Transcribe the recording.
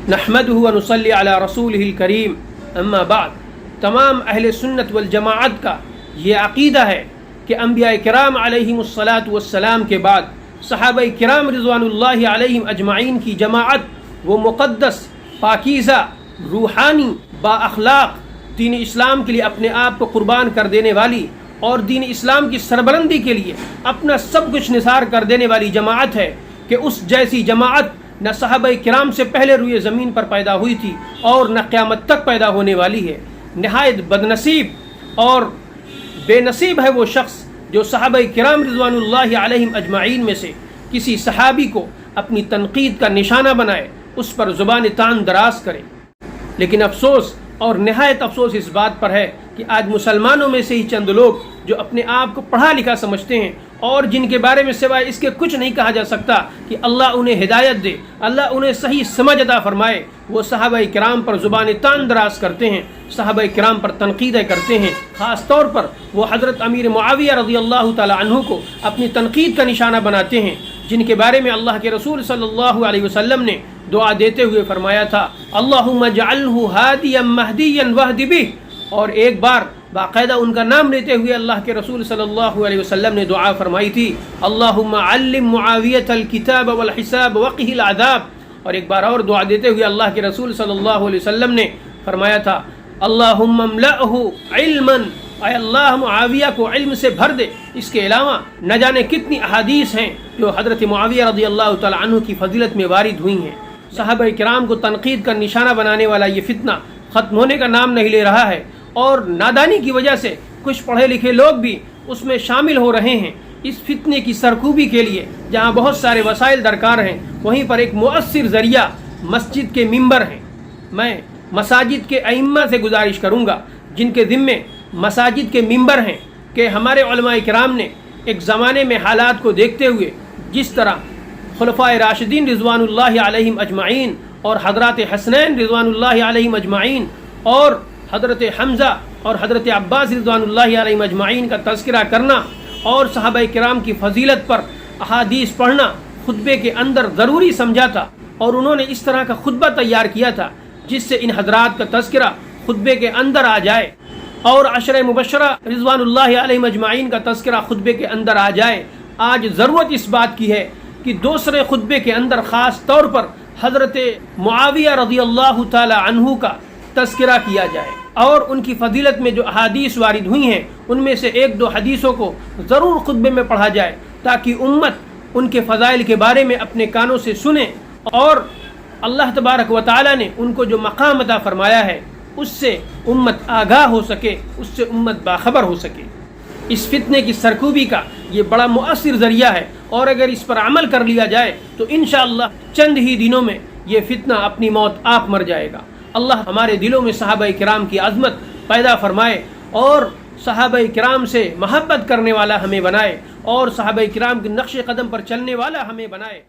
نحمدہ و نصلی علی رسولہ الکریم اما بعد. تمام اہل سنت والجماعت کا یہ عقیدہ ہے کہ انبیاء کرام علیہم الصلاۃ والسلام کے بعد صحابہ کرام رضوان اللہ علیہم اجمعین کی جماعت وہ مقدس، پاکیزہ، روحانی، با اخلاق، دین اسلام کے لیے اپنے آپ کو قربان کر دینے والی اور دین اسلام کی سربلندی کے لیے اپنا سب کچھ نثار کر دینے والی جماعت ہے کہ اس جیسی جماعت نہ صحابہ کرام سے پہلے روئے زمین پر پیدا ہوئی تھی اور نہ قیامت تک پیدا ہونے والی ہے. نہایت بدنصیب اور بے نصیب ہے وہ شخص جو صحابہ کرام رضوان اللہ علیہم اجمعین میں سے کسی صحابی کو اپنی تنقید کا نشانہ بنائے، اس پر زبان تان دراز کرے. لیکن افسوس اور نہایت افسوس اس بات پر ہے کہ آج مسلمانوں میں سے ہی چند لوگ جو اپنے آپ کو پڑھا لکھا سمجھتے ہیں اور جن کے بارے میں سوائے اس کے کچھ نہیں کہا جا سکتا کہ اللہ انہیں ہدایت دے، اللہ انہیں صحیح سمجھ عطا فرمائے، وہ صحابہ کرام پر زبان تان دراز کرتے ہیں، صحابہ کرام پر تنقیدیں کرتے ہیں. خاص طور پر وہ حضرت امیر معاویہ رضی اللہ تعالی عنہ کو اپنی تنقید کا نشانہ بناتے ہیں، جن کے بارے میں اللہ کے رسول صلی اللہ علیہ وسلم نے دعا دیتے ہوئے فرمایا تھا اللہم اجعلہ ہادیا مہدیا واہد بہ. اور ایک بار باقاعدہ ان کا نام لیتے ہوئے اللہ کے رسول صلی اللہ علیہ وسلم نے دعا فرمائی تھی اللہم علم معاویۃ الکتاب والحساب وقہ العذاب. اور ایک بار اور دعا دیتے ہوئے اللہ کے رسول صلی اللہ علیہ وسلم نے فرمایا تھا اللہم املأہ علما، اے اللہ معاویہ کو علم سے بھر دے. اس کے علاوہ نہ جانے کتنی احادیث ہیں جو حضرت معاویہ رضی اللہ تعالی عنہ کی فضیلت میں وارد ہوئی ہیں. صحابہ کرام کو تنقید کا نشانہ بنانے والا یہ فتنہ ختم ہونے کا نام نہیں لے رہا ہے اور نادانی کی وجہ سے کچھ پڑھے لکھے لوگ بھی اس میں شامل ہو رہے ہیں. اس فتنے کی سرکوبی کے لیے جہاں بہت سارے وسائل درکار ہیں وہیں پر ایک مؤثر ذریعہ مسجد کے ممبر ہیں. میں مساجد کے ائمہ سے گزارش کروں گا جن کے ذمے مساجد کے ممبر ہیں کہ ہمارے علماء کرام نے ایک زمانے میں حالات کو دیکھتے ہوئے جس طرح خلفائے راشدین رضوان اللہ علیہم اجمعین اور حضرات حسنین رضوان اللہ علیہم اجمعین اور حضرت حمزہ اور حضرت عباس رضوان اللہ علیہم اجمعین کا تذکرہ کرنا اور صحابہ کرام کی فضیلت پر احادیث پڑھنا خطبے کے اندر ضروری سمجھا تھا، اور انہوں نے اس طرح کا خطبہ تیار کیا تھا جس سے ان حضرات کا تذکرہ خطبے کے اندر آ جائے اور عشرہ مبشرہ رضوان اللہ علیہم اجمعین کا تذکرہ خطبے کے اندر آ جائے. آج ضرورت اس بات کی ہے کہ دوسرے خطبے کے اندر خاص طور پر حضرت معاویہ رضی اللہ تعالی عنہ کا تذکرہ کیا جائے اور ان کی فضیلت میں جو احادیث وارد ہوئی ہیں ان میں سے ایک دو حدیثوں کو ضرور خطبے میں پڑھا جائے تاکہ امت ان کے فضائل کے بارے میں اپنے کانوں سے سنے اور اللہ تبارک و تعالی نے ان کو جو مقام عطا فرمایا ہے اس سے امت آگاہ ہو سکے، اس سے امت باخبر ہو سکے. اس فتنے کی سرکوبی کا یہ بڑا مؤثر ذریعہ ہے اور اگر اس پر عمل کر لیا جائے تو انشاءاللہ چند ہی دنوں میں یہ فتنہ اپنی موت آپ مر جائے گا. اللہ ہمارے دلوں میں صحابہ کرام کی عظمت پیدا فرمائے اور صحابہ کرام سے محبت کرنے والا ہمیں بنائے اور صحابہ کرام کے نقش قدم پر چلنے والا ہمیں بنائے.